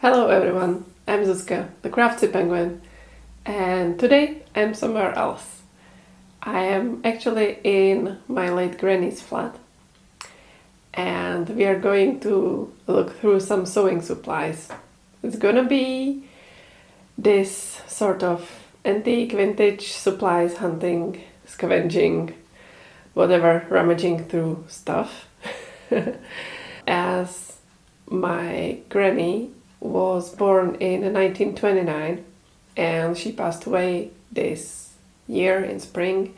Hello everyone, I'm Zuzka, the craftsy penguin, and today I'm somewhere else. I am actually in my late granny's flat, and we are going to look through some sewing supplies. It's gonna be this sort of antique vintage supplies hunting, scavenging, whatever, rummaging through stuff. As my granny was born in 1929 and she passed away this year in spring,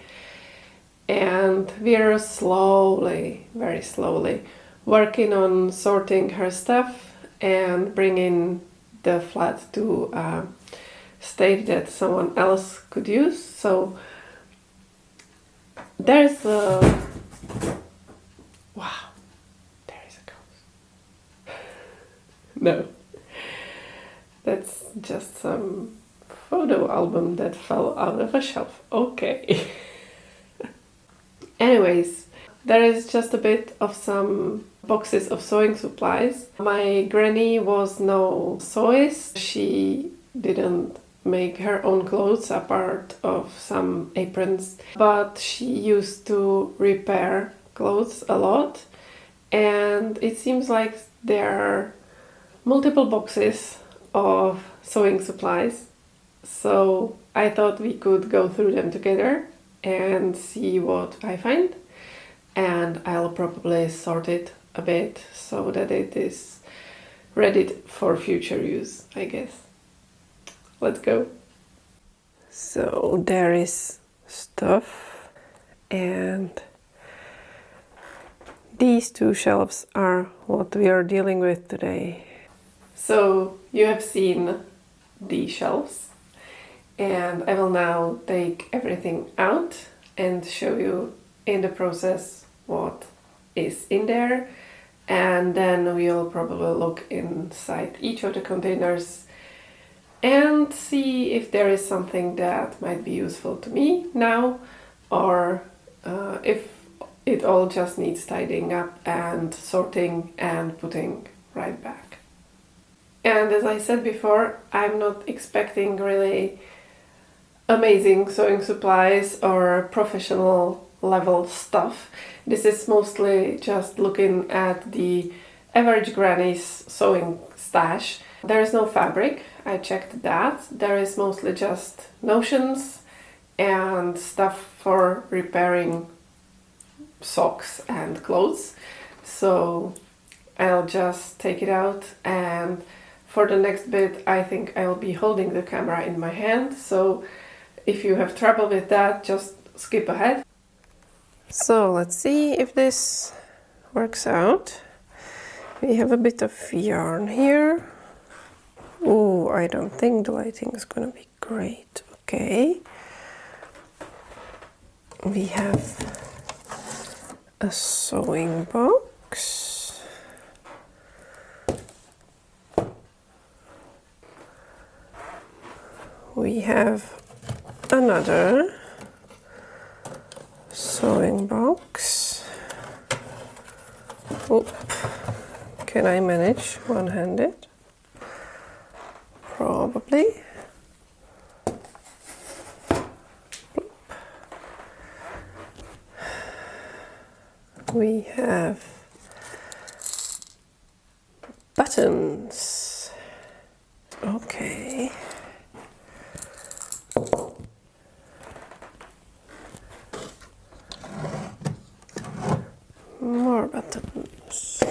and we're slowly, very slowly working on sorting her stuff and bringing the flat to a state that someone else could use. So there's a wow, there is a ghost. No, that's just some photo album that fell out of a shelf. Okay. Anyways, there is just a bit of some boxes of sewing supplies. My granny was no sewist. She didn't make her own clothes apart of some aprons, but she used to repair clothes a lot. And it seems like there are multiple boxes of sewing supplies, so I thought we could go through them together and see what I find, and I'll probably sort it a bit so that it is ready for future use, I guess. Let's go. So there is stuff, and these two shelves are what we are dealing with today. So you have seen the shelves, and I will now take everything out and show you in the process what is in there, and then we'll probably look inside each of the containers and see if there is something that might be useful to me now, or if it all just needs tidying up and sorting and putting right back. And as I said before, I'm not expecting really amazing sewing supplies or professional level stuff. This is mostly just looking at the average granny's sewing stash. There is no fabric, I checked that. There is mostly just notions and stuff for repairing socks and clothes. So I'll just take it out, and for the next bit I think I'll be holding the camera in my hand, so if you have trouble with that, just skip ahead. So let's see if this works out. We have a bit of yarn here. Oh, I don't think the lighting is gonna be great. Okay. We have a sewing box. We have another sewing box. Oh, can I manage one-handed? Probably. We have buttons. Okay. More buttons.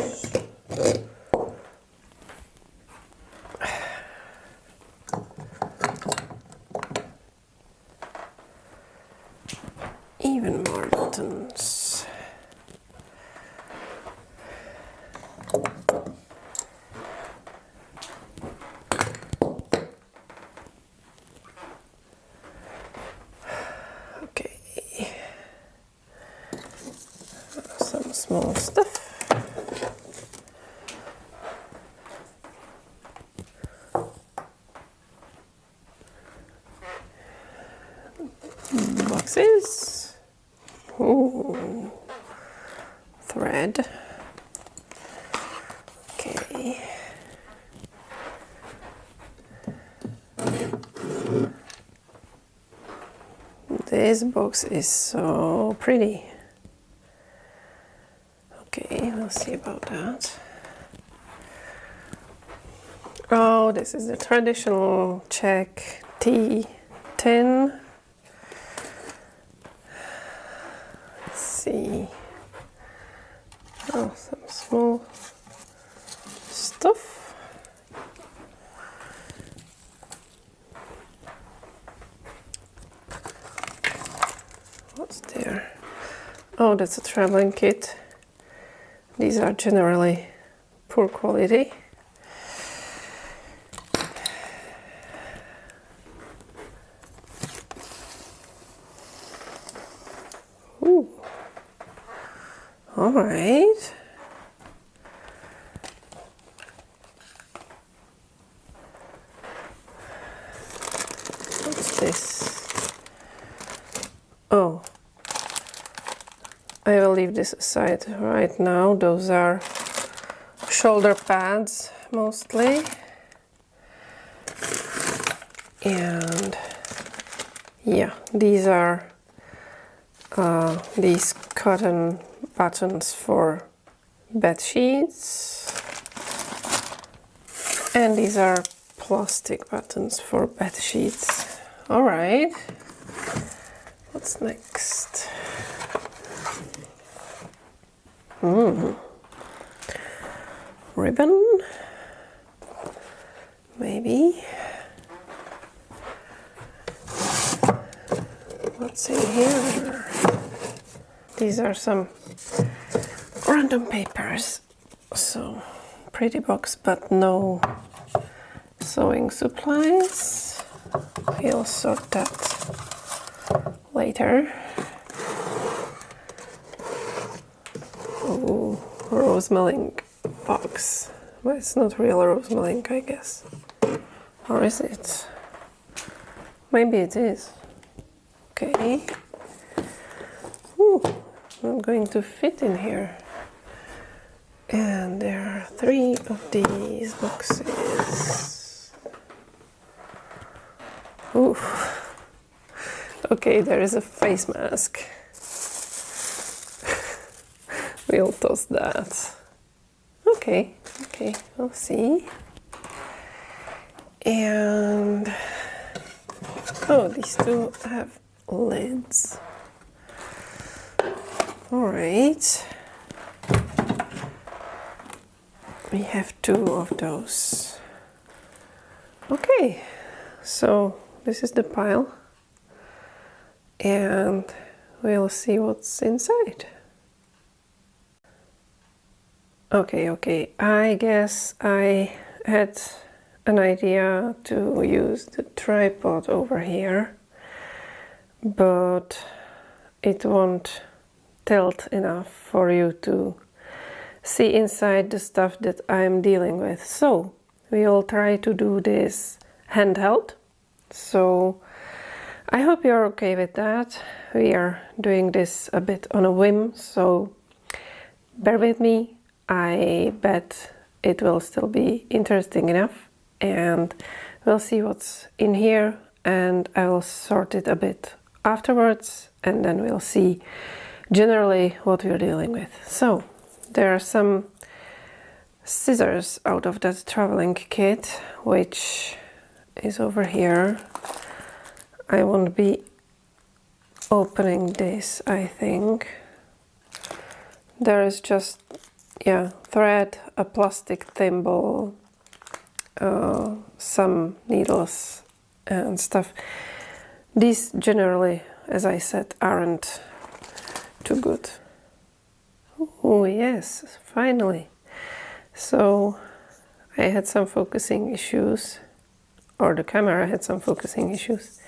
Even more buttons. Okay. Some small stuff. Boxes. Ooh. Thread. Okay. this box is so pretty. Okay, we'll see about that. Oh, this is the traditional Czech tea tin. Let's see. Oh, some small stuff. What's there? Oh, that's a traveling kit. These are generally poor quality. Ooh. All right. What's this? Oh, I will leave this aside right now. Those are shoulder pads mostly. And yeah, these are these cotton buttons for bed sheets. And these are plastic buttons for bed sheets. All right. What's next? Ribbon, maybe. What's in here? These are some random papers. So, pretty box, but no sewing supplies. We'll sort that later. Ooh, rose milling box. But it's not real rose milling, I guess. Or is it? Maybe it is. Okay. Ooh, not going to fit in here. And there are 3 of these boxes. Ooh. Okay, there is a face mask. We'll toss that. Okay, we'll see. And oh, these two have lids. All right. We have 2 of those. Okay, so this is the pile. And we'll see what's inside. Okay, I guess I had an idea to use the tripod over here, but it won't tilt enough for you to see inside the stuff that I'm dealing with. So we'll try to do this handheld. So I hope you're okay with that. We are doing this a bit on a whim, so bear with me. I bet it will still be interesting enough, and we'll see what's in here, and I will sort it a bit afterwards, and then we'll see generally what we're dealing with. So there are some scissors out of that traveling kit, which is over here. I won't be opening this, I think. There is just thread, a plastic thimble, some needles and stuff. These generally, as I said, aren't too good. Oh yes, finally. So I had some focusing issues, or the camera had some focusing issues.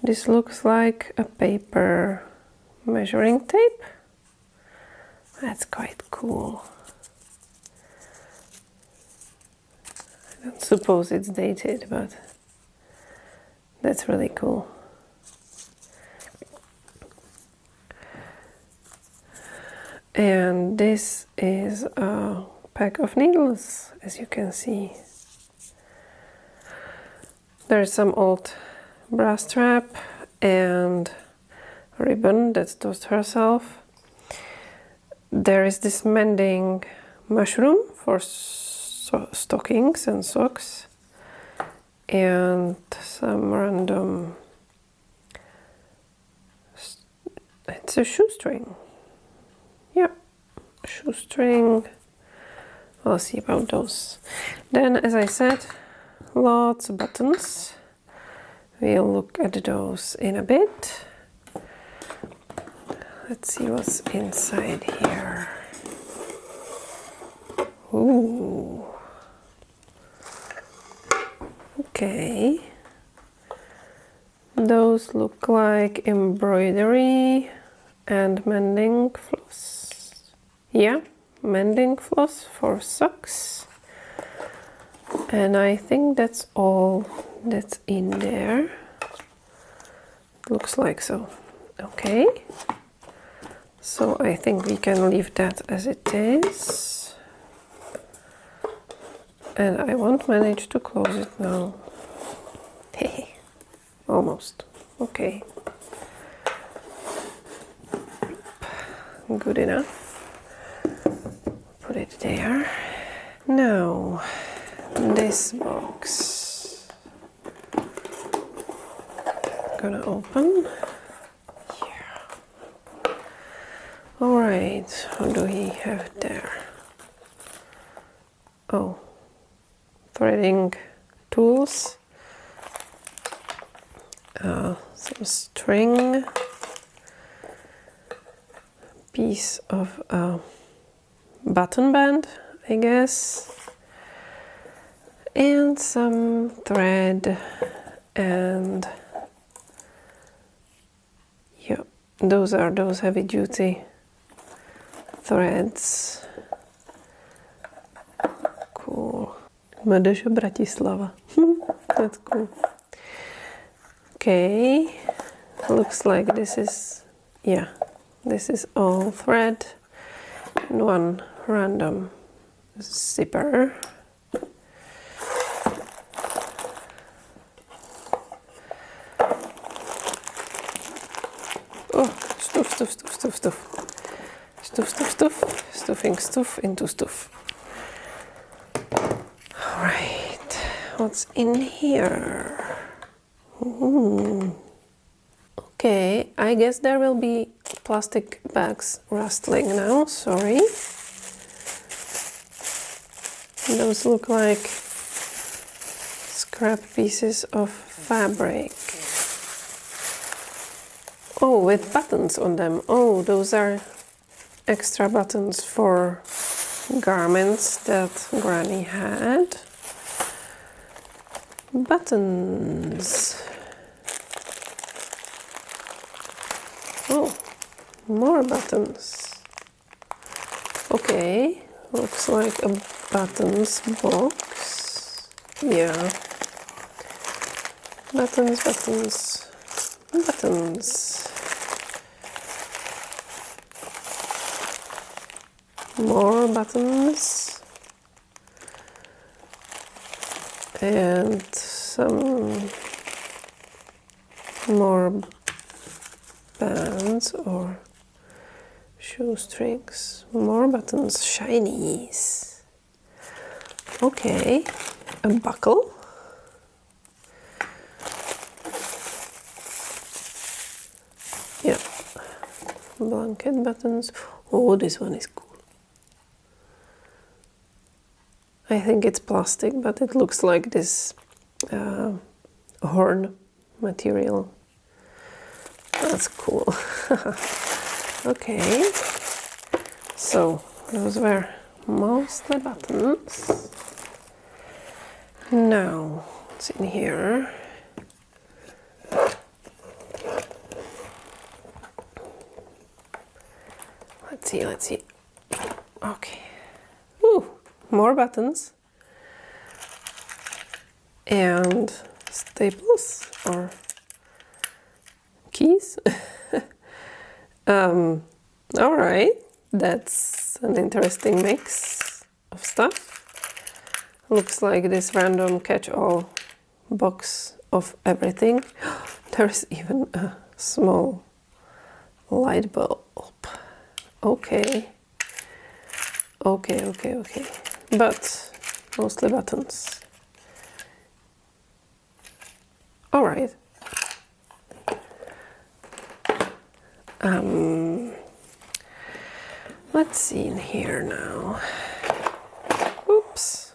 This looks like a paper measuring tape. That's quite cool. I don't suppose it's dated, but that's really cool. And this is a pack of needles, as you can see. There's some old bra strap and ribbon that's tossed herself. There is this mending mushroom for stockings and socks, and some random, it's a shoestring. Yeah, shoestring. I'll see about those. Then, as I said, lots of buttons. We'll look at those in a bit. Let's see what's inside here. Ooh. Okay. Those look like embroidery and mending floss. Yeah, mending floss for socks. And I think that's all that's in there. Looks like so. Okay. So I think we can leave that as it is. And I won't manage to close it now. Hey, almost. Okay. Good enough. Put it there. Now, this box. Gonna open. Yeah. All right. What do we have there? Oh, threading tools. Some string. Piece of button band, I guess, and some thread, and yeah, those are those heavy duty threads. Cool. Mladéž Bratislava. That's cool. Okay, looks like this is, yeah, this is all thread and one random zipper. Oh, stuffing stuff into stuff. All right, what's in here? Ooh. Okay, I guess there will be plastic bags rustling now, sorry. Those look like scrap pieces of fabric. Oh, with buttons on them. Oh, those are extra buttons for garments that Granny had. Buttons. Oh, more buttons. Okay, looks like a buttons box. Yeah. Buttons, buttons, buttons. More buttons. And some more bands or shoestrings. More buttons, shinies. Okay, a buckle. Yeah, blanket buttons. Oh, this one is cool. I think it's plastic, but it looks like this horn material. That's cool. Okay, so those were mostly buttons. Now, what's in here? Let's see. Okay. Ooh, more buttons. And staples or keys. All right, that's an interesting mix of stuff. Looks like this random catch-all box of everything. There's even a small light bulb. Okay. Okay. But mostly buttons. All right. Let's see in here now. Oops.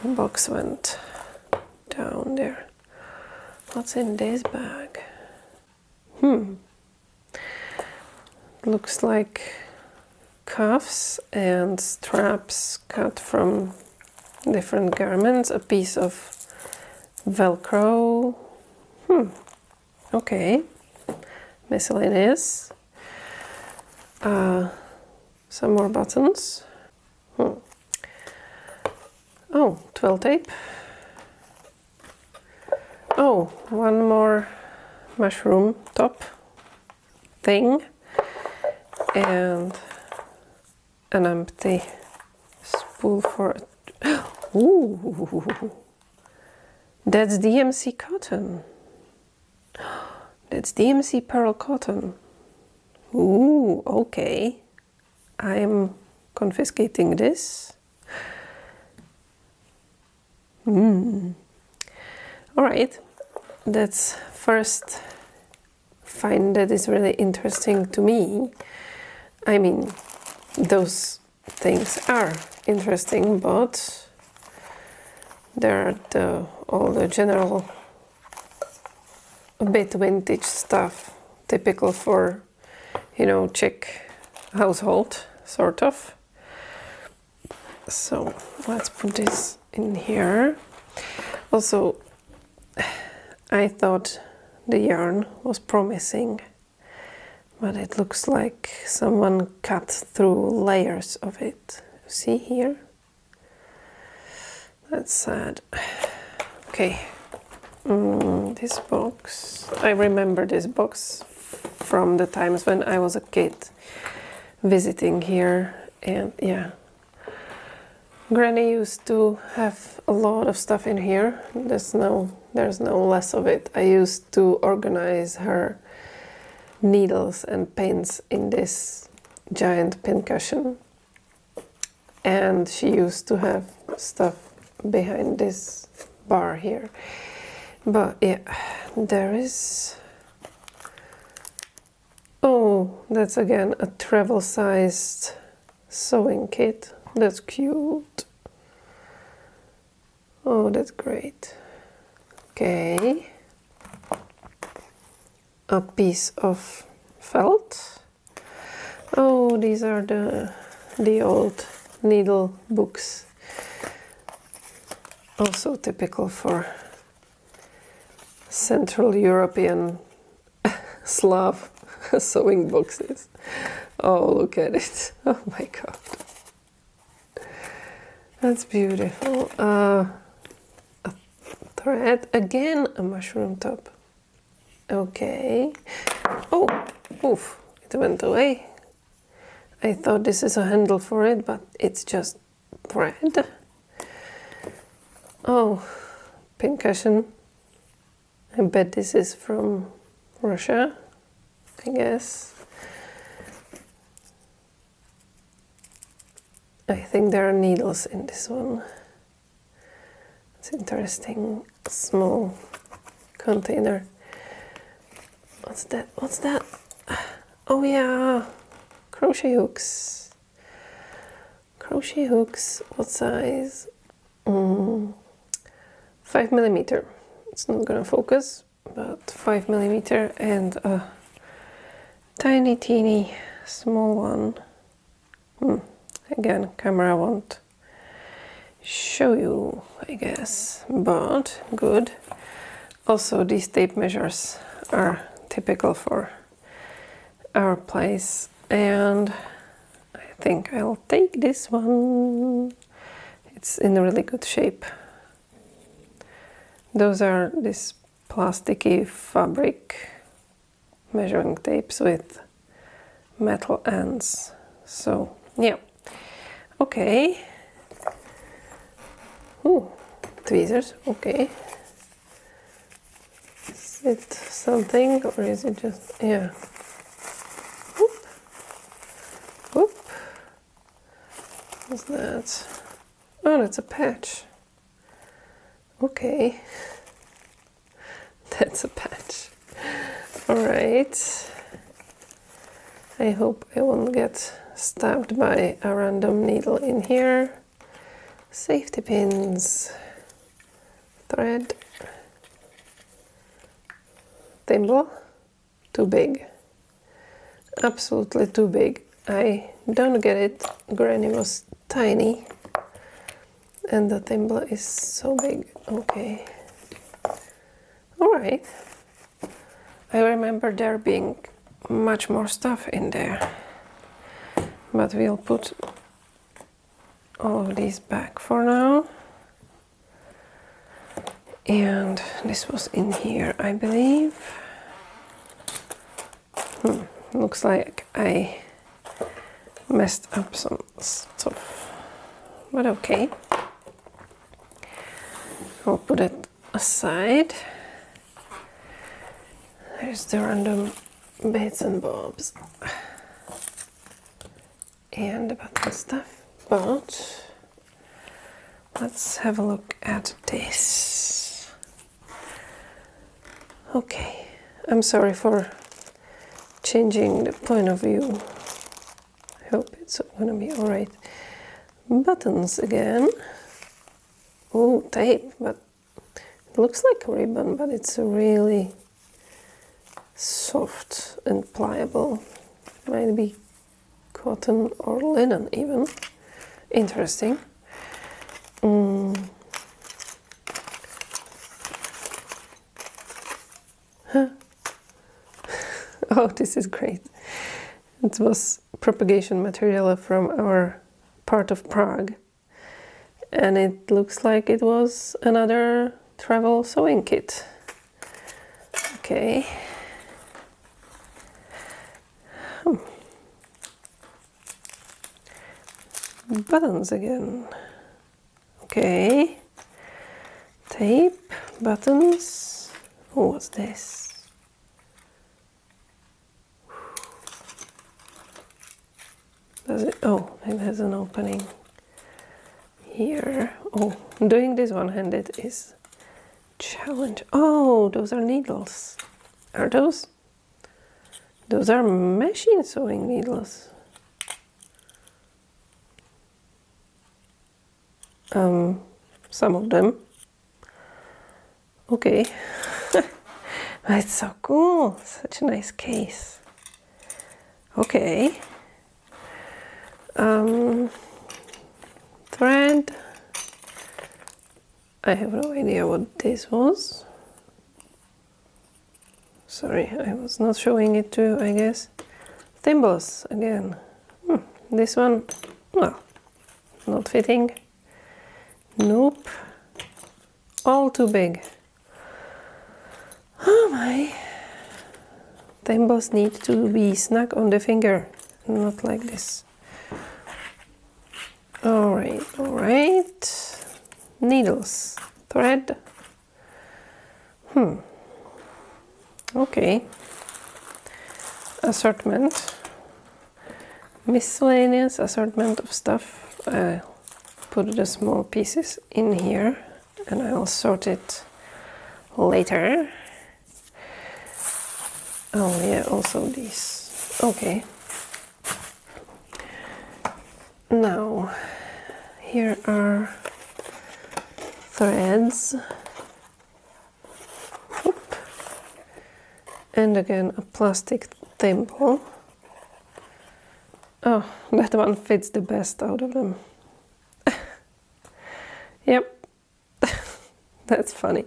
The box went down there. What's in this bag? Looks like cuffs and straps cut from different garments, a piece of Velcro. Okay. Miscellaneous. Some more buttons. Oh, twill tape. Oh, one more mushroom top thing. And an empty spool for it. Ooh, that's DMC cotton. That's DMC pearl cotton. Ooh, okay. I'm confiscating this. All right. That's first find that is really interesting to me. I mean, those things are interesting, but there are all the general, a bit vintage stuff, typical for, Czech household, sort of. So let's put this in here. Also, I thought the yarn was promising, but it looks like someone cut through layers of it. See here? That's sad. Okay. This box. I remember this box from the times when I was a kid visiting here, and yeah. Granny used to have a lot of stuff in here. There's no less of it. I used to organize her needles and pins in this giant pin cushion, and she used to have stuff behind this bar here. But yeah, there is, oh, that's again a travel sized sewing kit. That's cute. Oh, that's great. Okay. A piece of felt. Oh, these are the old needle books. Also typical for Central European Slav sewing boxes. Oh, look at it. Oh my god. That's beautiful. A thread. Again, a mushroom top. Okay. Oh, oof, it went away. I thought this is a handle for it, but it's just thread. Oh, pin cushion. I bet this is from Russia, I guess. I think there are needles in this one. It's interesting. Small container. What's that? What's that? Oh yeah, crochet hooks. Crochet hooks. What size? 5mm. It's not gonna focus, but 5mm, and a tiny, teeny, small one. Again, camera won't show you, I guess, but good. Also, these tape measures are typical for our place, and I think I'll take this one. It's in really good shape. Those are this plasticky fabric measuring tapes with metal ends. So, yeah. Okay. Ooh, tweezers, okay. Is it something, or is it just, yeah. was that? Oh, that's a patch. Okay. That's a patch. Alright. I hope I won't get stabbed by a random needle in here. Safety pins. Thread. Thimble. Too big. Absolutely too big. I don't get it. Granny was tiny. And the thimble is so big. Okay. Alright. I remember there being much more stuff in there. But we'll put all of these back for now. And this was in here, I believe. Looks like I messed up some stuff. But okay. I'll put it aside. There's the random bits and bobs. And the button stuff. But let's have a look at this. Okay. I'm sorry for changing the point of view. I hope it's gonna be alright. Buttons again. Oh, tape, but it looks like a ribbon, but it's really soft and pliable. Might be cotton or linen even. Interesting. Huh. Oh, this is great. It was propagation material from our part of Prague. And it looks like it was another travel sewing kit. Okay. Buttons again. Okay. Tape, buttons. Oh, what's this? Does it? Oh, it has an opening here. Oh, doing this one-handed is challenge. Oh, those are needles. Are those? Those are machine sewing needles. Some of them. Okay. It's so cool. Such a nice case. Okay. Thread. I have no idea what this was. Sorry, I was not showing it to you, I guess. Thimbles again. This one, well, not fitting. Nope. All too big. Oh my. Thimbles need to be snug on the finger, not like this. Alright, alright. Needles. Thread. Okay. Assortment. Miscellaneous assortment of stuff. I'll put the small pieces in here and I'll sort it later. Oh yeah, also these. Okay. Now, here are threads. Oop. And again a plastic thimble. Oh, that one fits the best out of them. Yep, that's funny.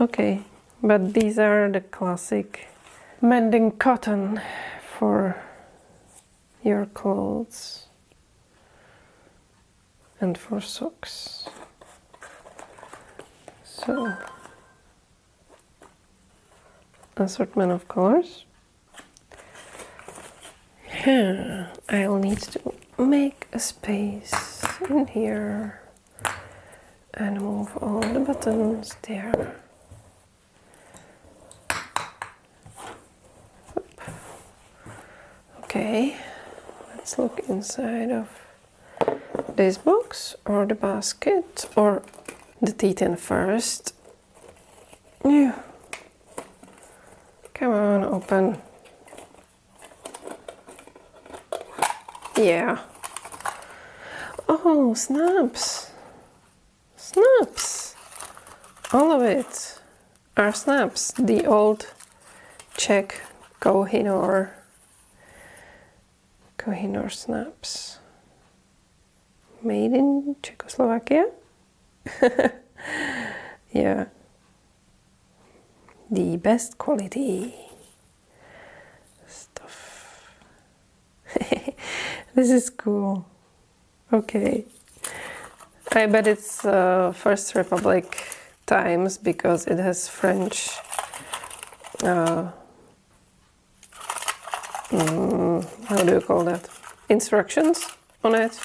Okay, but these are the classic mending cotton for your clothes and for socks. So, assortment of colors. I'll need to make a space in here and move all the buttons there. Okay, let's look inside of this box or the basket or the tin first? Yeah. Come on, open. Yeah. Oh, snaps. Snaps. All of it are snaps. The old Czech Kohinoor snaps. Made in Czechoslovakia. Yeah. The best quality stuff. This is cool. Okay. I bet it's First Republic times because it has French how do you call that? Instructions on it.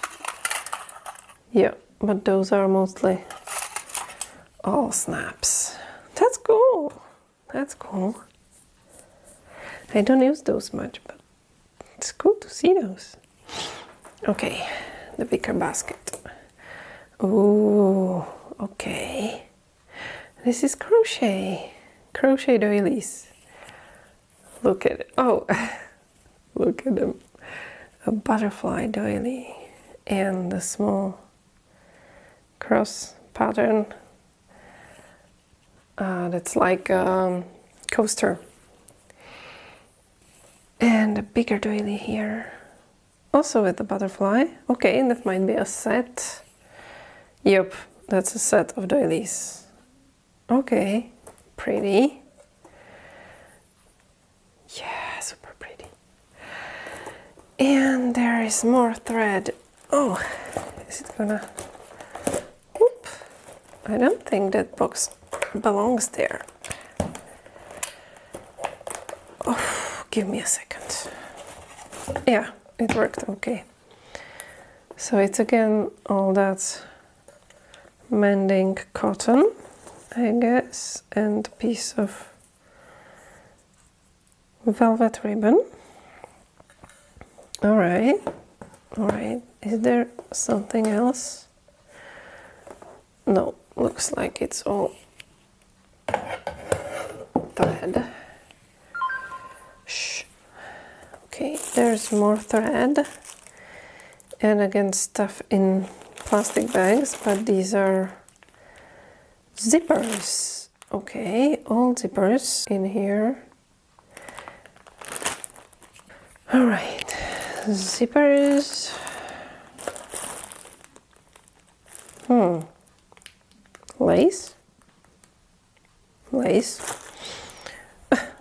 Yeah, but those are mostly all snaps. That's cool. That's cool. I don't use those much, but it's cool to see those. Okay, the bigger basket. Ooh, okay. This is crochet doilies. Look at it. Oh, look at them. A butterfly doily and a small cross pattern. That's like a coaster. And a bigger doily here. Also with the butterfly. Okay, that might be a set. Yep, that's a set of doilies. Okay, pretty. Yeah, super pretty. And there is more thread. Oh, is it gonna... Whoop. I don't think that box belongs there. Oh, give me a second. Yeah, it worked okay. So it's again all that mending cotton, I guess, and a piece of velvet ribbon. All right. Is there something else? No, looks like it's all thread. Shh. Okay, there's more thread. And again, stuff in plastic bags, but these are zippers. Okay, all zippers in here. All right, zippers. Lace.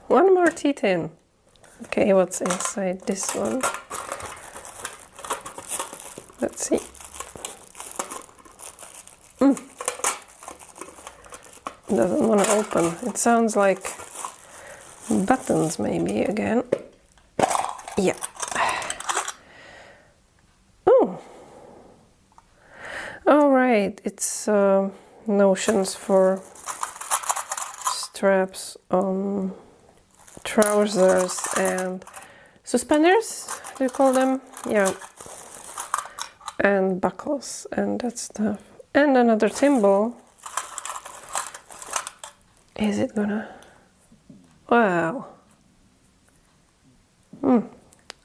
One more tin. Okay, what's inside this one? Let's see. Doesn't want to open. It sounds like buttons maybe again. Yeah. Oh. All right. It's notions for straps on trousers and suspenders. Do you call them? Yeah. And buckles and that stuff. And another thimble. Is it gonna... Well...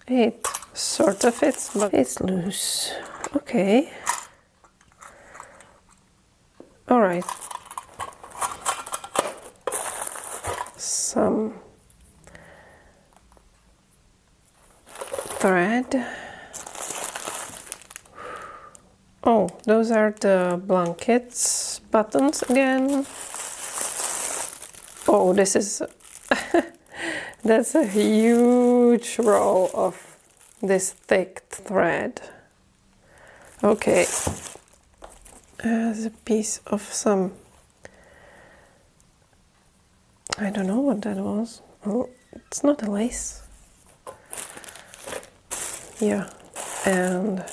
It sort of fits, but it's loose. Okay. All right. Some thread. Oh, those are the blankets buttons again. Oh, this is... That's a huge roll of this thick thread. Okay. As a piece of some... I don't know what that was. Oh, it's not a lace. Yeah. And...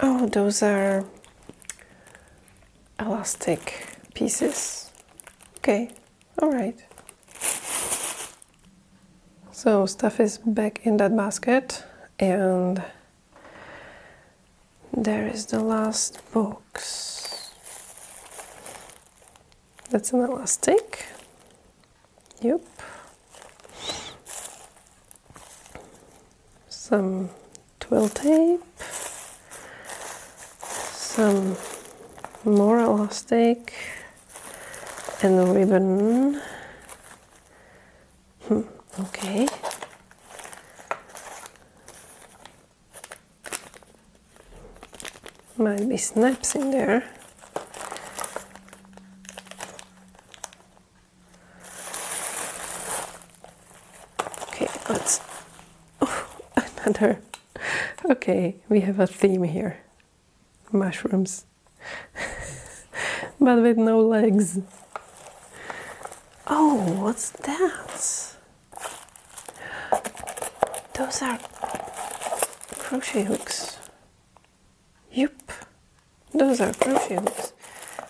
Oh, those are elastic pieces. Okay, all right. So stuff is back in that basket And there is the last box. That's an elastic. Yep. Some twill tape. Some more elastic. And a ribbon. Okay. Might be snaps in there. Okay, let's... Oh, another... Okay, we have a theme here. Mushrooms. But with no legs. Oh, what's that? Those are crochet hooks. Yup, those are crochet hooks.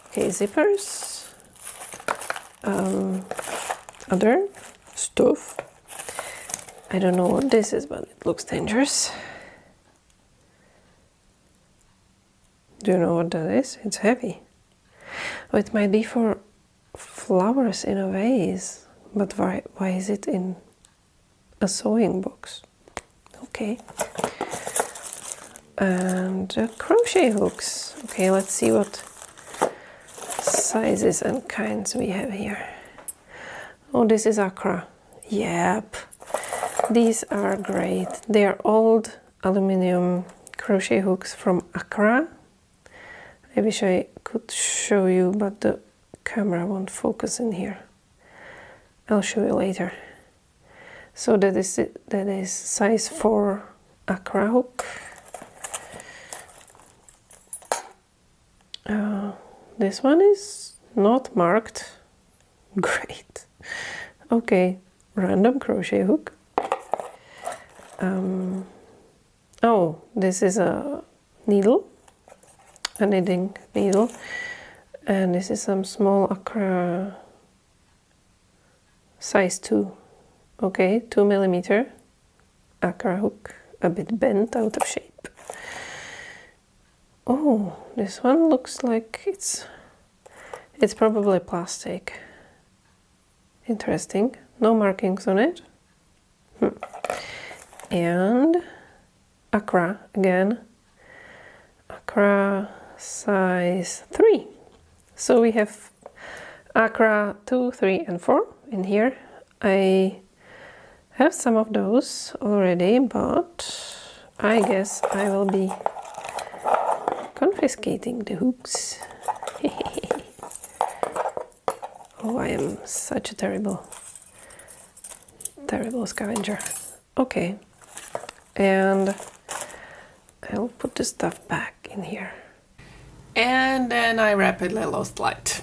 Okay, zippers. Other stuff. I don't know what this is, but it looks dangerous. Do you know what that is? It's heavy. Oh, it might be for flowers in a vase, but why is it in a sewing box? Okay. And crochet hooks. Okay, let's see what sizes and kinds we have here. Oh, this is Accra. Yep. These are great. They are old aluminum crochet hooks from Accra. I wish I could show you, but the camera won't focus in here. I'll show you later. So that is size 4 Accra hook. This one is not marked. Great. Okay, random crochet hook. Oh, this is a needle, a knitting needle, and this is some small Accra size 2. Okay, 2 millimeter Accra hook, a bit bent out of shape. Oh, this one looks like it's probably plastic. Interesting. No markings on it. And Accra again. Accra size 3. So we have Accra 2, 3, and 4 in here. I have some of those already, but I guess I will be confiscating the hooks. Oh, I am such a terrible scavenger. Okay, and I'll put the stuff back in here. And then I rapidly lost light.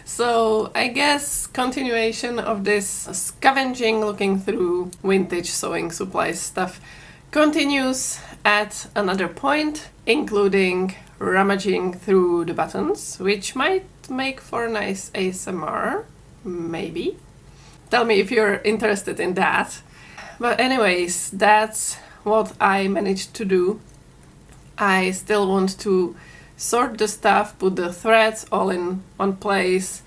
So I guess continuation of this scavenging, looking through vintage sewing supplies stuff continues at another point, including rummaging through the buttons, which might make for a nice ASMR, maybe. Tell me if you're interested in that. But anyways, that's what I managed to do. I still want to sort the stuff, put the threads all in one place,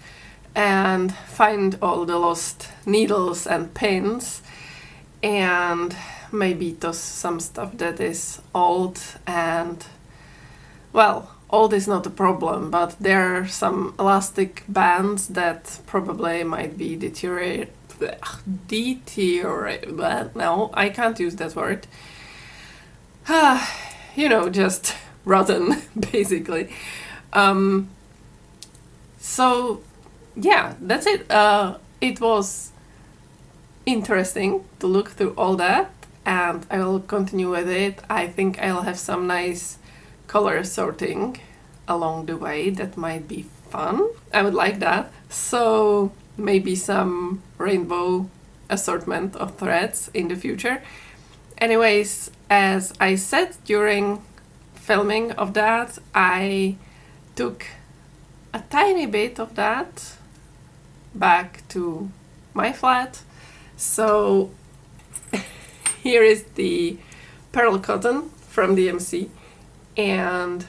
and find all the lost needles and pins, and maybe toss some stuff that is old. And well, old is not a problem, but there are some elastic bands that probably might be deteriorate. No, I can't use that word. You know, just rotten, basically. So yeah, that's it. It was interesting to look through all that, and I will continue with it. I think I'll have some nice color sorting along the way. That might be fun. I would like that. So maybe some rainbow assortment of threads in the future. Anyways, as I said during filming of that, I took a tiny bit of that back to my flat. So here is the pearl cotton from DMC, and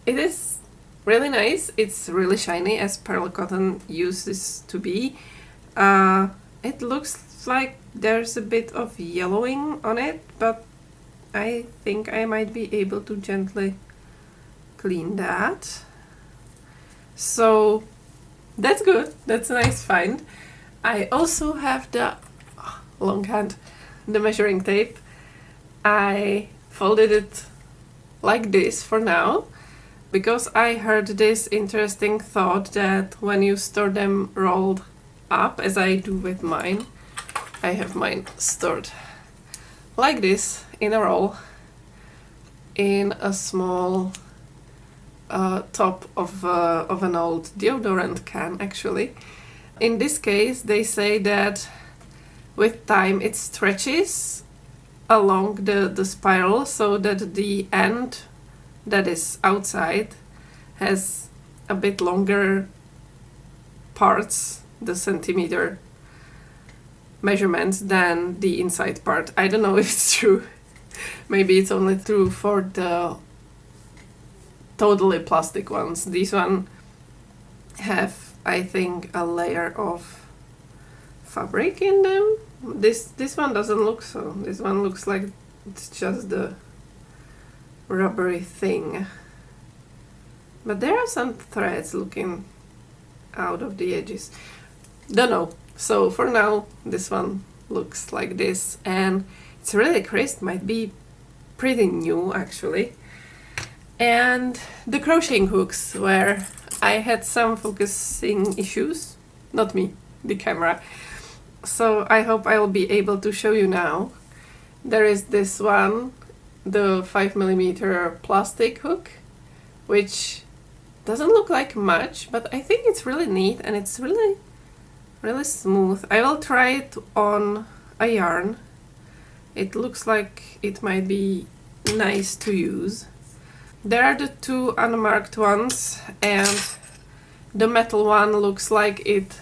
it is really nice. It's really shiny, as pearl cotton uses to be. It looks like there's a bit of yellowing on it, but I think I might be able to gently clean that. So that's good. That's a nice find. I also have the long hand, the measuring tape. I folded it like this for now because I heard this interesting thought that when you store them rolled up, as I do with mine, I have mine stored like this in a roll in a small top of an old deodorant can, actually. In this case, they say that with time it stretches along the spiral so that the end that is outside has a bit longer parts, the centimeter measurements, than the inside part. I don't know if it's true. Maybe it's only true for the totally plastic ones. These one have, I think, a layer of fabric in them. This one doesn't look so. This one looks like it's just the rubbery thing. But there are some threads looking out of the edges. Don't know. So for now, this one looks like this, and it's really crisp. Might be pretty new, actually. And the crocheting hooks, where I had some focusing issues. Not me, the camera. So I hope I'll be able to show you now. There is this one, the 5mm plastic hook, which doesn't look like much, but I think it's really neat and it's really smooth. I will try it on a yarn. It looks like it might be nice to use. There are the two unmarked ones, and the metal one looks like it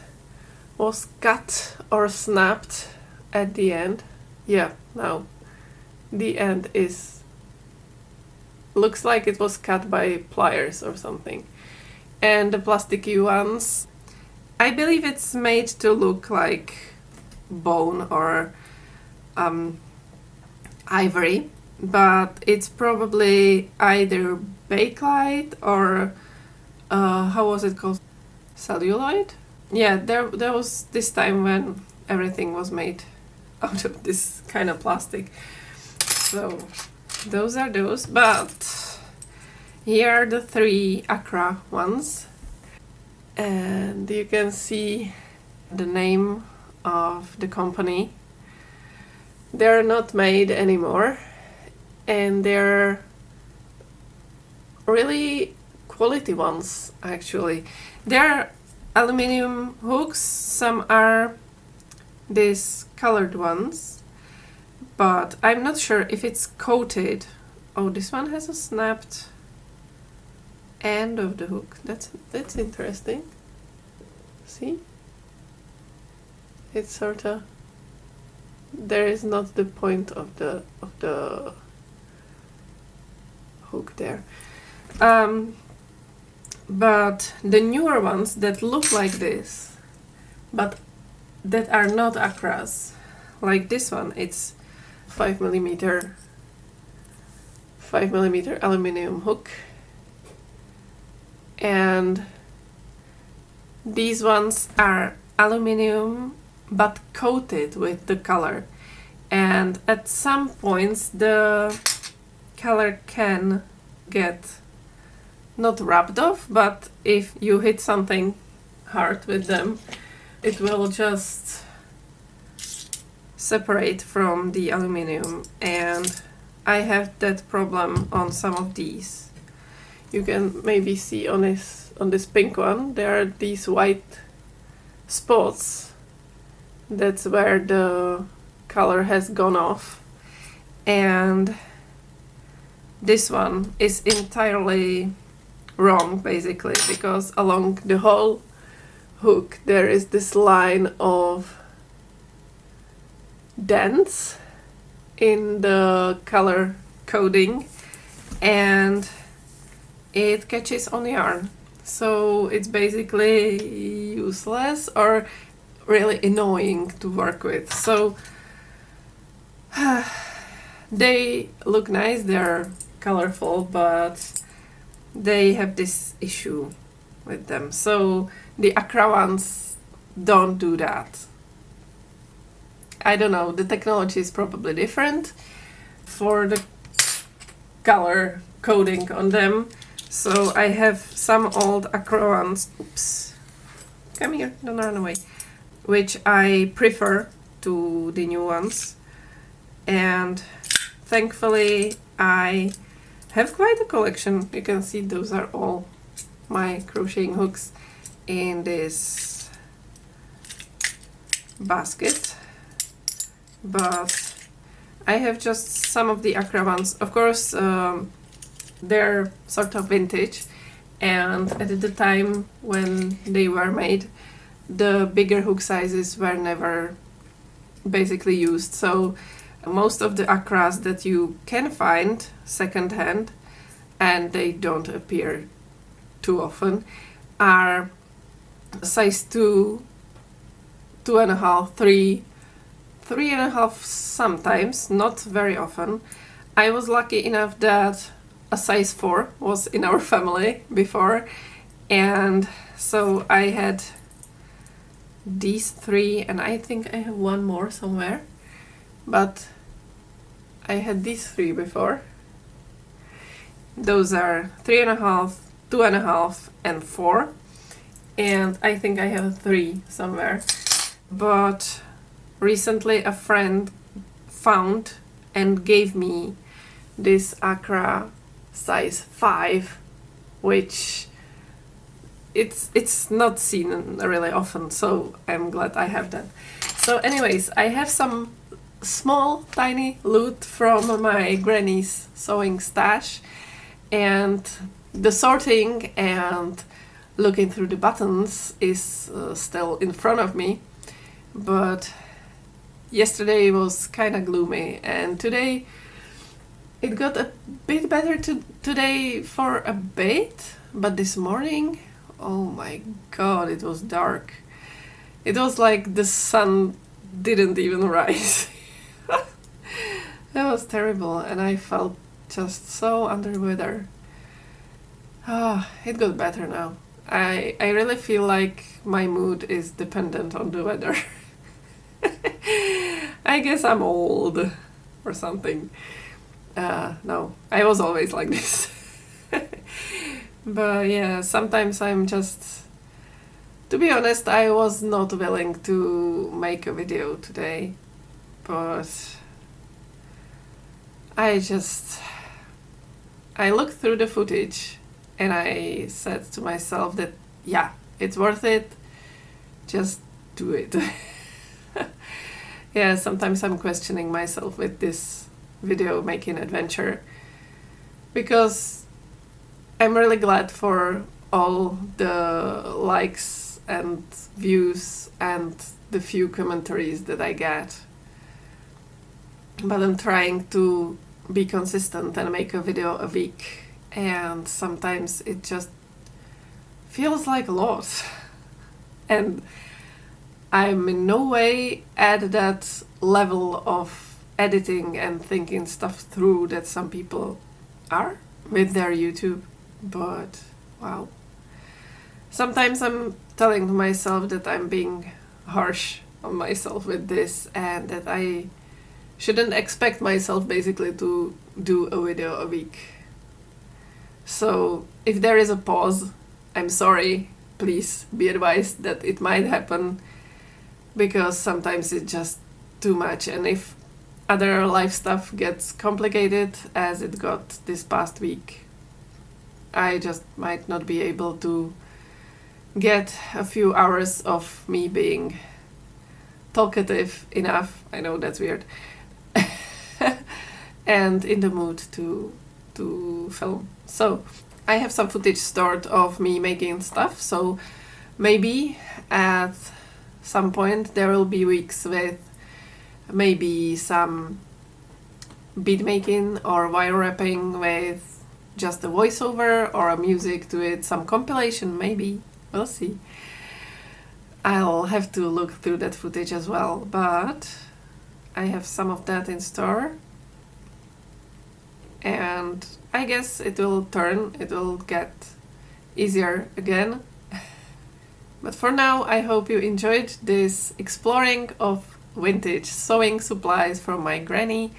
was cut or snapped at the end. Yeah, no, the end looks like it was cut by pliers or something. And the plasticky ones, I believe it's made to look like bone or ivory, but it's probably either bakelite or how was it called? Celluloid? Yeah, there was this time when everything was made out of this kind of plastic. So those are those, but here are the three Accra ones. And you can see the name of the company. They're not made anymore, and they're really quality ones, actually. They're aluminum hooks. Some are these colored ones, but I'm not sure if it's coated. Oh, this one has a snapped end of the hook. That's interesting. See? It's sort of, there is not the point of the hook there. But the newer ones that look like this, but that are not Accras, like this one, it's 5mm aluminum hook. And these ones are aluminum but coated with the color, and at some points the color can get not rubbed off, but if you hit something hard with them, it will just separate from the aluminum, and I have that problem on some of these. You can maybe see on this pink one, there are these white spots. That's where the color has gone off. And this one is entirely wrong, basically, because along the whole hook there is this line of dents in the color coding and it catches on yarn. So it's basically useless or really annoying to work with. So they look nice, they're colorful, but they have this issue with them. So the Accra ones don't do that. I don't know, the technology is probably different for the color coding on them. So I have some old Accra ones, oops, come here, don't run away, which I prefer to the new ones. And thankfully I have quite a collection. You can see those are all my crocheting hooks in this basket. But I have just some of the Accra ones. Of course, they're sort of vintage, and at the time when they were made, the bigger hook sizes were never basically used. So most of the Accras that you can find secondhand, and they don't appear too often, are size 2, 2.5, 3, 3.5 sometimes, not very often. I was lucky enough that a size 4 was in our family before, and so I had these 3, and I think I have one more somewhere, but I had these 3 before. Those are 3.5, 2.5, and 4, and I think I have 3 somewhere. But recently a friend found and gave me this Accra size 5, which it's not seen really often, so I'm glad I have that. So anyways, I have some small tiny loot from my granny's sewing stash, and the sorting and looking through the buttons is still in front of me. But yesterday was kind of gloomy, and today it got a bit better today for a bit, but this morning, oh my god, it was dark. It was like the sun didn't even rise. That was terrible, and I felt just so under the weather. It got better now. I really feel like my mood is dependent on the weather. I guess I'm old or something. No, I was always like this. But yeah, sometimes I'm just... To be honest, I was not willing to make a video today, but I looked through the footage and I said to myself that, yeah, it's worth it, just do it. Yeah, sometimes I'm questioning myself with this video making adventure, because I'm really glad for all the likes and views and the few commentaries that I get. But I'm trying to be consistent and make a video a week, and sometimes it just feels like a lot. And I'm in no way at that level of editing and thinking stuff through that some people are with their YouTube, but wow. Sometimes I'm telling myself that I'm being harsh on myself with this, and that I shouldn't expect myself basically to do a video a week. So if there is a pause, I'm sorry, please be advised that it might happen, because sometimes it's just too much, and if other life stuff gets complicated as it got this past week, I just might not be able to get a few hours of me being talkative enough, I know that's weird, and in the mood to film. So I have some footage stored of me making stuff, so maybe at some point there will be weeks with maybe some beat making or wire wrapping with just a voiceover or a music to it, some compilation maybe, we'll see. I'll have to look through that footage as well, but I have some of that in store, and I guess it will get easier again. But for now, I hope you enjoyed this exploring of vintage sewing supplies from my granny,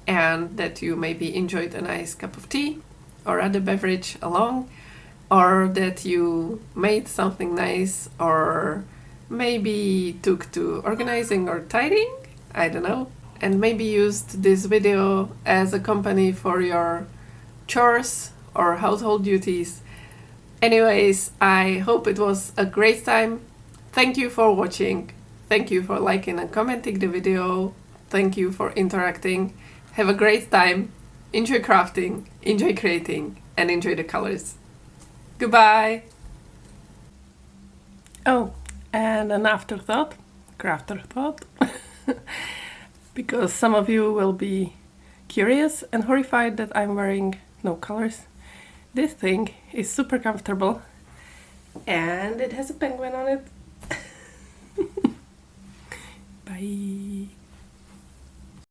and that you maybe enjoyed a nice cup of tea or other beverage along, or that you made something nice, or maybe took to organizing or tidying, I don't know, and maybe used this video as a company for your chores or household duties. Anyways, I hope it was a great time. Thank you for watching. Thank you for liking and commenting the video. Thank you for interacting. Have a great time. Enjoy crafting, enjoy creating, and enjoy the colors. Goodbye! Oh, and an afterthought, crafterthought, because some of you will be curious and horrified that I'm wearing no colors. This thing is super comfortable, and it has a penguin on it. Bye!